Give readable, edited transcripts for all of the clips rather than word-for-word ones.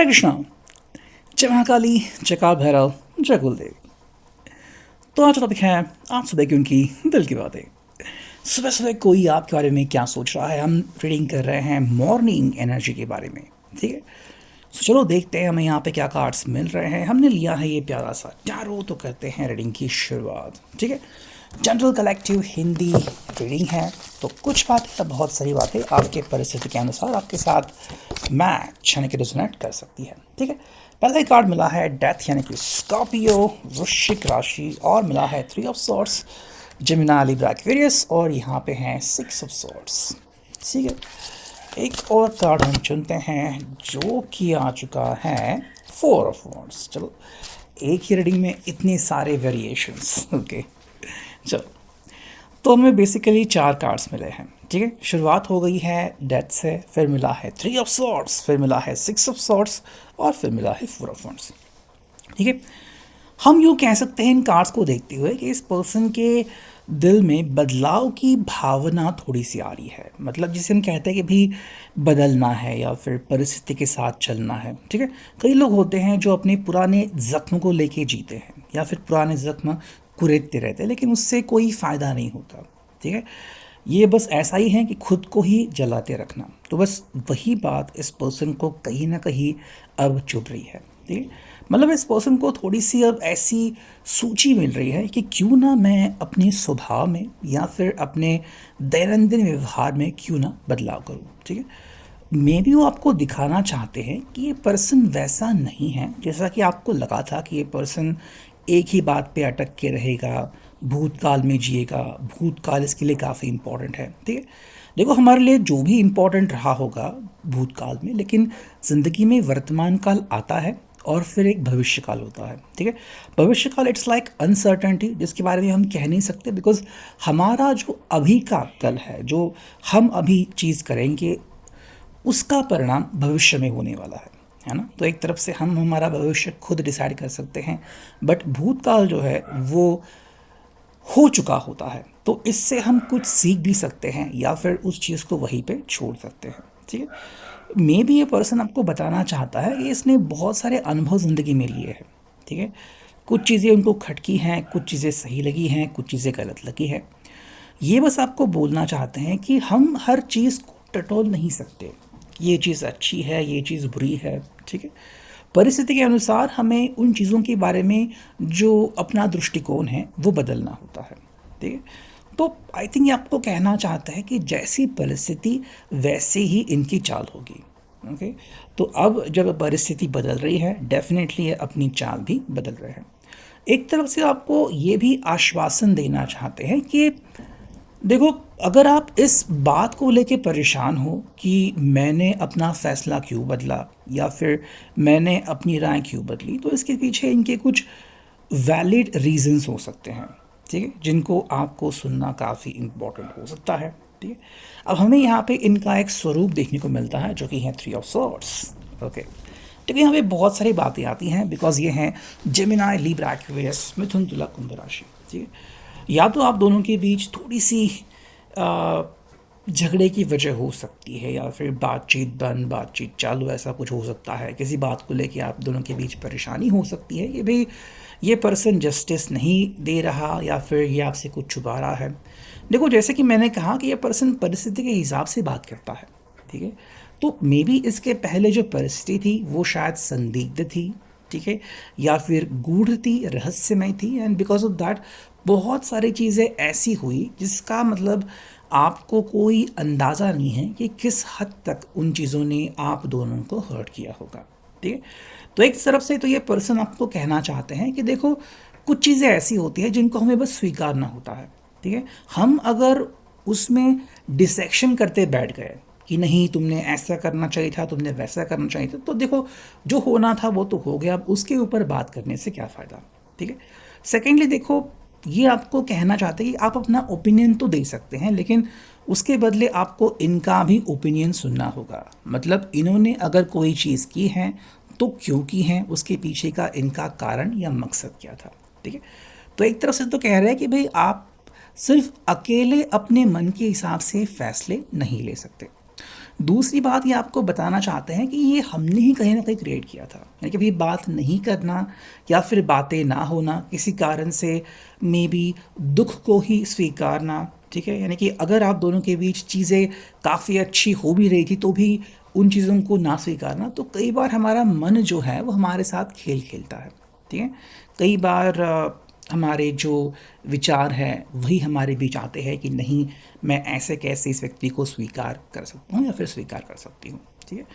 हरे कृष्णा। जय महाकाली, जय काल भैरव, जय कुलदेव। तो आज टॉपिक है आज सुबह की उनकी दिल की बातें। सुबह सुबह कोई आपके बारे में क्या सोच रहा है। हम रीडिंग कर रहे हैं मॉर्निंग एनर्जी के बारे में, ठीक है। तो चलो देखते हैं हमें यहाँ पे क्या कार्ड्स मिल रहे हैं। हमने लिया है ये प्यारा सा टैरो, तो करते हैं रीडिंग की शुरुआत, ठीक है। जनरल कलेक्टिव हिंदी रीडिंग है, तो कुछ बातें, बहुत सारी बातें आपके परिस्थिति के अनुसार आपके साथ मैच यानी कि रेजोनेट कर सकती है, ठीक है। पहला ही कार्ड मिला है डेथ यानी कि स्कॉर्पियो वृश्चिक राशि, और मिला है 3 of swords Gemini Libra Aquarius, और यहाँ पे हैं 6 ऑफ सॉर्ड्स, ठीक है। एक और कार्ड हम चुनते हैं जो कि आ चुका है 4 ऑफ वॉन्ड्स। चलो एक ही रीडिंग में इतने सारे वेरिएशंस, ओके। चलो तो हमें बेसिकली 4 कार्ड्स मिले हैं, ठीक है। शुरुआत हो गई है डेथ से, फिर मिला है 3 ऑफ सॉर्ड्स, फिर मिला है 6 ऑफ सॉर्ड्स, और फिर मिला है 4 ऑफ वॉन्ड्स, ठीक है। हम यूँ कह सकते हैं इन कार्ड्स को देखते हुए कि इस पर्सन के दिल में बदलाव की भावना थोड़ी सी आ रही है। मतलब जिसे हम कहते हैं कि भी बदलना है या फिर परिस्थिति के साथ चलना है, ठीक है। कई लोग होते हैं जो अपने पुराने जख्म को लेके जीते हैं या फिर पुराने जख्म कुरेदते रहते हैं, लेकिन उससे कोई फ़ायदा नहीं होता, ठीक है। ये बस ऐसा ही है कि खुद को ही जलाते रखना। तो बस वही बात इस पर्सन को कहीं ना कहीं अब चुभ रही है, ठीक है। मतलब इस पर्सन को थोड़ी सी अब ऐसी सूची मिल रही है कि क्यों ना मैं अपने स्वभाव में या फिर अपने दैनंदिन व्यवहार में क्यों ना बदलाव करूं, ठीक है। मे बी वो आपको दिखाना चाहते हैं कि ये पर्सन वैसा नहीं है जैसा कि आपको लगा था कि ये पर्सन एक ही बात पे अटक के रहेगा, भूतकाल में जिएगा। भूतकाल इसके लिए काफ़ी इम्पोर्टेंट है, ठीक है। देखो हमारे लिए जो भी इम्पोर्टेंट रहा होगा भूतकाल में, लेकिन ज़िंदगी में वर्तमान काल आता है और फिर एक भविष्य काल होता है, ठीक है। भविष्य काल इट्स लाइक अनसर्टेनिटी, जिसके बारे में हम कह नहीं सकते, बिकॉज हमारा जो अभी का कल है, जो हम अभी चीज़ करेंगे, उसका परिणाम भविष्य में होने वाला है ना। तो एक तरफ से हम हमारा भविष्य खुद डिसाइड कर सकते हैं, बट भूतकाल जो है वो हो चुका होता है। तो इससे हम कुछ सीख भी सकते हैं या फिर उस चीज़ को वहीं पे छोड़ सकते हैं, ठीक है। मे बी ये पर्सन आपको बताना चाहता है कि इसने बहुत सारे अनुभव ज़िंदगी में लिए हैं, ठीक है। कुछ चीज़ें उनको खटकी हैं, कुछ चीज़ें सही लगी हैं, कुछ चीज़ें गलत लगी हैं। ये बस आपको बोलना चाहते हैं कि हम हर चीज़ को टटोल नहीं सकते, ये चीज़ अच्छी है, ये चीज़ बुरी है, ठीक है। परिस्थिति के अनुसार हमें उन चीज़ों के बारे में जो अपना दृष्टिकोण है वो बदलना होता है, ठीक है। तो आई थिंक ये आपको कहना चाहता है कि जैसी परिस्थिति वैसे ही इनकी चाल होगी, ओके। तो अब जब परिस्थिति बदल रही है, डेफिनेटली ये अपनी चाल भी बदल रहे हैं। एक तरफ से आपको ये भी आश्वासन देना चाहते हैं कि देखो, अगर आप इस बात को लेके परेशान हो कि मैंने अपना फ़ैसला क्यों बदला या फिर मैंने अपनी राय क्यों बदली, तो इसके पीछे इनके कुछ वैलिड रीज़न्स हो सकते हैं, ठीक है, जिनको आपको सुनना काफ़ी इम्पोर्टेंट हो सकता है, ठीक है। अब हमें यहाँ पे इनका एक स्वरूप देखने को मिलता है जो कि है 3 ऑफ सॉर्ड्स, ओके। ठीक है, यहाँ पे बहुत सारी बातें आती हैं बिकॉज ये हैं जेमिनी लिब्रा एक्वेरियस मिथुन तुला कुंभ राशि, ठीक है। या तो आप दोनों के बीच थोड़ी सी झगड़े की वजह हो सकती है या फिर बातचीत बंद, बातचीत चालू, ऐसा कुछ हो सकता है। किसी बात को लेके आप दोनों के बीच परेशानी हो सकती है कि भाई ये पर्सन जस्टिस नहीं दे रहा या फिर ये आपसे कुछ छुपा रहा है। देखो जैसे कि मैंने कहा कि ये पर्सन परिस्थिति के हिसाब से बात करता है, ठीक है। तो मे बी इसके पहले जो परिस्थिति थी वो शायद संदिग्ध थी, ठीक है, या फिर गूढ़ थी, रहस्यमय थी, एंड बिकॉज ऑफ दैट बहुत सारी चीज़ें ऐसी हुई जिसका मतलब आपको कोई अंदाज़ा नहीं है कि किस हद तक उन चीज़ों ने आप दोनों को हर्ट किया होगा, ठीक है। तो एक तरफ से तो ये पर्सन आपको कहना चाहते हैं कि देखो कुछ चीज़ें ऐसी होती हैं जिनको हमें बस स्वीकारना होता है, ठीक है। हम अगर उसमें डिसेक्शन करते बैठ गए कि नहीं तुमने ऐसा करना चाहिए था, तुमने वैसा करना चाहिए था, तो देखो जो होना था वो तो हो गया, अब उसके ऊपर बात करने से क्या फ़ायदा, ठीक है। सेकेंडली देखो, ये आपको कहना चाहते हैं कि आप अपना ओपिनियन तो दे सकते हैं, लेकिन उसके बदले आपको इनका भी ओपिनियन सुनना होगा। मतलब इन्होंने अगर कोई चीज़ की है तो क्यों की है, उसके पीछे का इनका कारण या मकसद क्या था, ठीक है। तो एक तरफ से तो कह रहे हैं कि भाई आप सिर्फ अकेले अपने मन के हिसाब से फैसले नहीं ले सकते। दूसरी बात ये आपको बताना चाहते हैं कि ये हमने ही कहीं ना कहीं क्रिएट किया था, यानी कि भाई बात नहीं करना या फिर बातें ना होना, किसी कारण से मे बी दुख को ही स्वीकारना, ठीक है। यानी कि अगर आप दोनों के बीच चीज़ें काफ़ी अच्छी हो भी रही थी तो भी उन चीज़ों को ना स्वीकारना, तो कई बार हमारा मन जो है वो हमारे साथ खेल खेलता है, ठीक है। कई बार हमारे जो विचार हैं वही हमारे बीच आते हैं कि नहीं, मैं ऐसे कैसे इस व्यक्ति को स्वीकार कर सकता हूँ या फिर स्वीकार कर सकती हूँ, ठीक है।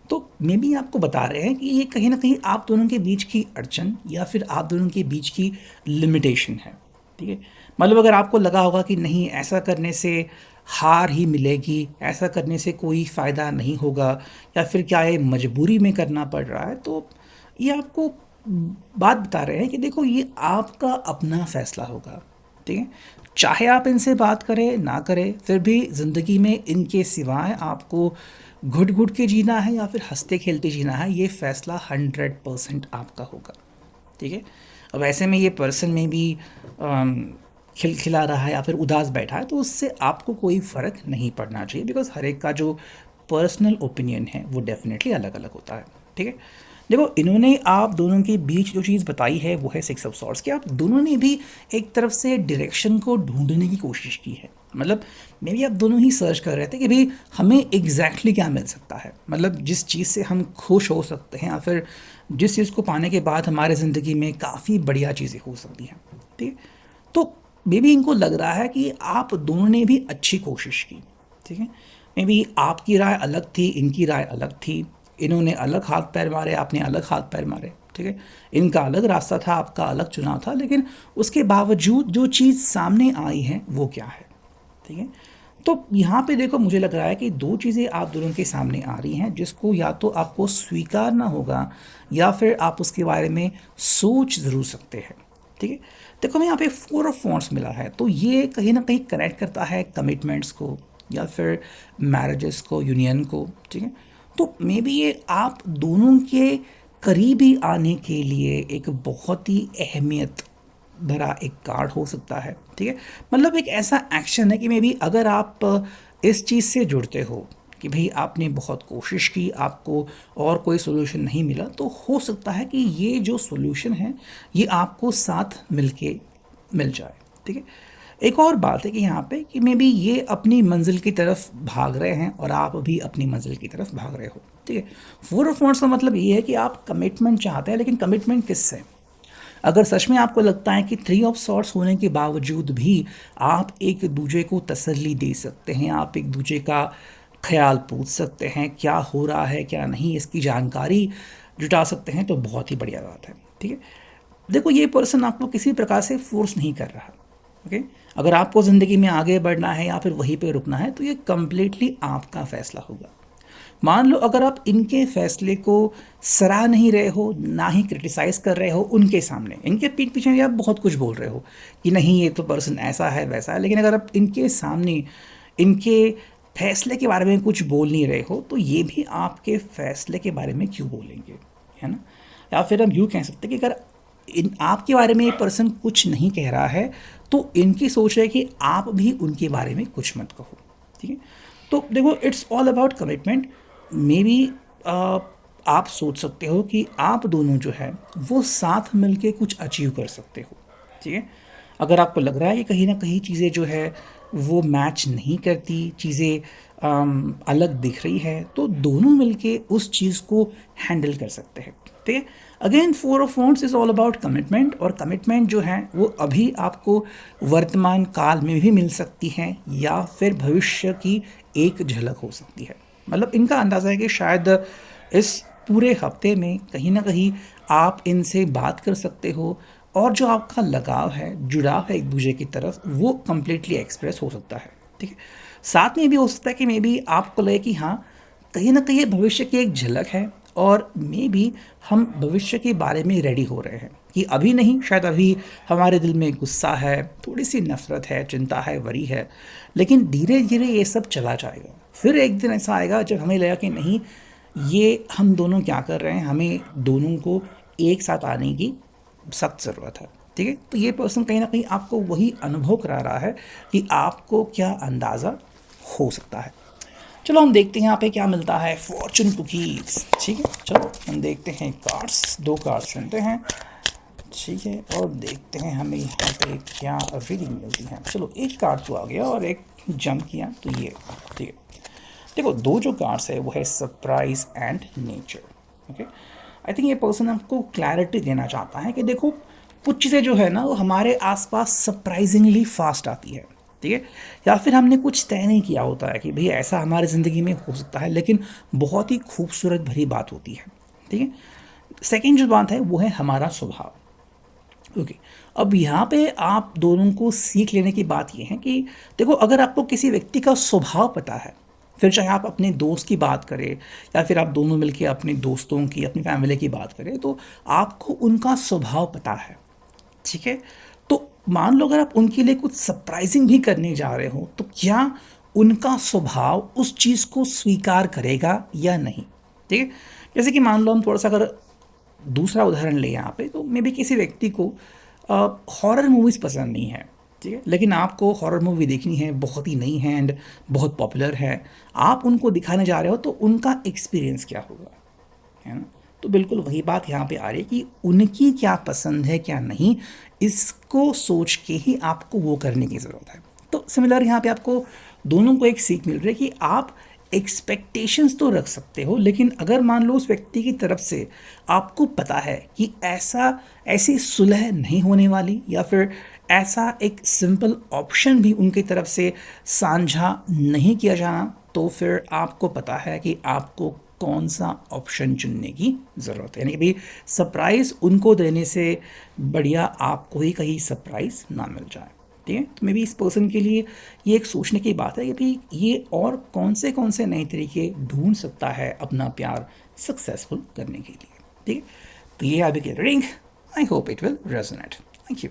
तो मे बी आपको बता रहे हैं कि ये कहीं ना कहीं आप दोनों के बीच की अड़चन या फिर आप दोनों के बीच की लिमिटेशन है, ठीक है। मतलब अगर आपको लगा होगा कि नहीं, ऐसा करने से हार ही मिलेगी, ऐसा करने से कोई फ़ायदा नहीं होगा, या फिर क्या ये मजबूरी में करना पड़ रहा है, तो ये आपको बात बता रहे हैं कि देखो ये आपका अपना फैसला होगा, ठीक है। चाहे आप इनसे बात करें ना करें, फिर भी ज़िंदगी में इनके सिवाय आपको घुट घुट के जीना है या फिर हंसते खेलते जीना है, ये फैसला 100% आपका होगा, ठीक है। अब ऐसे में ये पर्सन में भी खिलखिला रहा है या फिर उदास बैठा है, तो उससे आपको कोई फ़र्क नहीं पड़ना चाहिए, बिकॉज़ हर एक का जो पर्सनल ओपिनियन है वो डेफिनेटली अलग अलग होता है, ठीक है। देखो, इन्होंने आप दोनों के बीच जो चीज़ बताई है वो है सिक्स ऑफ सॉर्ड्स, कि आप दोनों ने भी एक तरफ से डायरेक्शन को ढूंढने की कोशिश की है। मतलब मे बी आप दोनों ही सर्च कर रहे थे कि भाई हमें एग्जैक्टली क्या मिल सकता है, मतलब जिस चीज़ से हम खुश हो सकते हैं या फिर जिस चीज़ को पाने के बाद हमारे ज़िंदगी में काफ़ी बढ़िया चीज़ें हो सकती हैं, ठीक है। तो मे बी इनको लग रहा है कि आप दोनों ने भी अच्छी कोशिश की, ठीक है। मे बी आपकी राय अलग थी, इनकी राय अलग थी, इन्होंने अलग हाथ पैर मारे, आपने अलग हाथ पैर मारे, ठीक है। इनका अलग रास्ता था, आपका अलग चुनाव था, लेकिन उसके बावजूद जो चीज़ सामने आई है वो क्या है, ठीक है। तो यहाँ पे देखो, मुझे लग रहा है कि दो चीज़ें आप दोनों के सामने आ रही हैं जिसको या तो आपको स्वीकारना होगा या फिर आप उसके बारे में सोच ज़रूर सकते हैं, ठीक है। देखो, हमें यहाँ पे 4 ऑफ वांड्स मिला है, तो ये कहीं ना कहीं कनेक्ट करता है कमिटमेंट्स को या फिर मैरिजेस को, यूनियन को, ठीक है। तो मे बी ये आप दोनों के करीबी आने के लिए एक बहुत ही अहमियत भरा एक कार्ड हो सकता है, ठीक है। मतलब एक ऐसा एक्शन है कि मे बी अगर आप इस चीज़ से जुड़ते हो कि भाई आपने बहुत कोशिश की, आपको और कोई सोल्यूशन नहीं मिला, तो हो सकता है कि ये जो सोल्यूशन है ये आपको साथ मिलके मिल जाए, ठीक है। एक और बात है कि यहाँ पे कि मे बी ये अपनी मंजिल की तरफ भाग रहे हैं और आप भी अपनी मंजिल की तरफ भाग रहे हो, ठीक है। 4 ऑफ वांड्स का मतलब ये है कि आप कमिटमेंट चाहते हैं, लेकिन कमिटमेंट किससे? अगर सच में आपको लगता है कि 3 ऑफ सॉर्ट्स होने के बावजूद भी आप एक दूसरे को तसल्ली दे सकते हैं, आप एक दूसरे का ख्याल पूछ सकते हैं, क्या हो रहा है क्या नहीं, इसकी जानकारी जुटा सकते हैं, तो बहुत ही बढ़िया बात है, ठीक है। देखो, ये पर्सन आपको किसी प्रकार से फोर्स नहीं कर रहा, ओके। अगर आपको ज़िंदगी में आगे बढ़ना है या फिर वहीं पे रुकना है, तो ये कम्प्लीटली आपका फैसला होगा। मान लो अगर आप इनके फैसले को सराह नहीं रहे हो, ना ही क्रिटिसाइज़ कर रहे हो उनके सामने, इनके पीठ पीछे भी आप बहुत कुछ बोल रहे हो कि नहीं ये तो पर्सन ऐसा है वैसा है, लेकिन अगर आप इनके सामने इनके फैसले के बारे में कुछ बोल नहीं रहे हो, तो ये भी आपके फैसले के बारे में क्यों बोलेंगे, है ना। या फिर हम यूँ कह सकते हैं कि अगर इन आपके बारे में ये पर्सन कुछ नहीं कह रहा है, तो इनकी सोच है कि आप भी उनके बारे में कुछ मत कहो, ठीक है। तो देखो, it's all about commitment. May be आप सोच सकते हो कि आप दोनों जो है वो साथ मिलके कुछ अचीव कर सकते हो, ठीक है। अगर आपको लग रहा है कि कहीं ना कहीं चीज़ें जो है वो मैच नहीं करती, चीज़ें अलग दिख रही है, तो दोनों मिलके उस चीज़ को हैंडल कर सकते हैं, ठीक है। Again 4 of wands is all about commitment, और कमिटमेंट जो है वो अभी आपको वर्तमान काल में भी मिल सकती है या फिर भविष्य की एक झलक हो सकती है। मतलब इनका अंदाज़ा है कि शायद इस पूरे हफ्ते में कहीं ना कहीं आप इनसे बात कर सकते हो, और जो आपका लगाव है, जुड़ाव है एक दूसरे की तरफ, वो कम्प्लीटली एक्सप्रेस हो सकता है, ठीक है। साथ में ये भी हो सकता है कि मे बी आपको लगे कि हाँ, कहीं ना कहीं ये भविष्य की एक झलक है, और मे बी हम भविष्य के बारे में रेडी हो रहे हैं कि अभी नहीं, शायद अभी हमारे दिल में गुस्सा है, थोड़ी सी नफरत है, चिंता है, वरी है, लेकिन धीरे धीरे ये सब चला जाएगा। फिर एक दिन ऐसा आएगा जब हमें लगेगा कि नहीं, ये हम दोनों क्या कर रहे हैं, हमें दोनों को एक साथ आने की सख्त ज़रूरत है, ठीक है। तो ये पर्सन कहीं ना कहीं आपको वही अनुभव करा रहा है कि आपको क्या अंदाज़ा हो सकता है। चलो हम देखते हैं यहाँ पे क्या मिलता है, फॉर्चून कुकीज़। ठीक है, चलो हम देखते हैं कार्ड्स, 2 कार्ड्स चुनते हैं। ठीक है, और देखते हैं हमें यहाँ पे क्या रीडिंग मिलती है। चलो एक कार्ड तो आ गया और एक जंप किया, तो ये ठीक है। देखो 2 जो कार्ड्स है वो है surprise and nature. Okay, I think ये पर्सन आपको क्लैरिटी देना चाहता है कि देखो कुछ चीज़ें जो है ना वो हमारे आसपास सरप्राइजिंगली फास्ट आती है। ठीक है, या फिर हमने कुछ तय नहीं किया होता है कि भाई ऐसा हमारी ज़िंदगी में हो सकता है, लेकिन बहुत ही खूबसूरत भरी बात होती है। ठीक है, सेकेंड जो बात है वो है हमारा स्वभाव। ओके, अब यहाँ पे आप दोनों को सीख लेने की बात ये है कि देखो अगर आपको किसी व्यक्ति का स्वभाव पता है, फिर चाहे आप अपने दोस्त की बात करें या फिर आप दोनों मिलके अपने दोस्तों की, अपनी फैमिली की बात करें, तो आपको उनका स्वभाव पता है। ठीक है, तो मान लो अगर आप उनके लिए कुछ सरप्राइजिंग भी करने जा रहे हो, तो क्या उनका स्वभाव उस चीज़ को स्वीकार करेगा या नहीं। ठीक है, जैसे कि मान लो हम थोड़ा सा अगर दूसरा उदाहरण ले यहाँ पे, तो मे बी किसी व्यक्ति को हॉरर मूवीज़ पसंद नहीं है। ठीक है, लेकिन आपको हॉरर मूवी देखनी है, बहुत ही नई है एंड बहुत पॉपुलर है, आप उनको दिखाने जा रहे हो, तो उनका एक्सपीरियंस क्या होगा, है ना। तो बिल्कुल वही बात यहाँ पे आ रही है कि उनकी क्या पसंद है क्या नहीं, इसको सोच के ही आपको वो करने की ज़रूरत है। तो सिमिलर यहाँ पे आपको दोनों को एक सीख मिल रही है कि आप एक्सपेक्टेशंस तो रख सकते हो, लेकिन अगर मान लो उस व्यक्ति की तरफ से आपको पता है कि ऐसी सुलह नहीं होने वाली, या फिर ऐसा एक सिंपल ऑप्शन भी उनकी तरफ से साझा नहीं किया जाना, तो फिर आपको पता है कि आपको कौन सा ऑप्शन चुनने की ज़रूरत है। यानी कि भाई सरप्राइज़ उनको देने से बढ़िया आपको ही कहीं सरप्राइज़ ना मिल जाए। ठीक है, तो मे बी इस पर्सन के लिए ये एक सोचने की बात है कि भाई ये और कौन से नए तरीके ढूंढ सकता है अपना प्यार सक्सेसफुल करने के लिए। ठीक है, तो ये अभी की reading, I hope it will resonate. Thank you.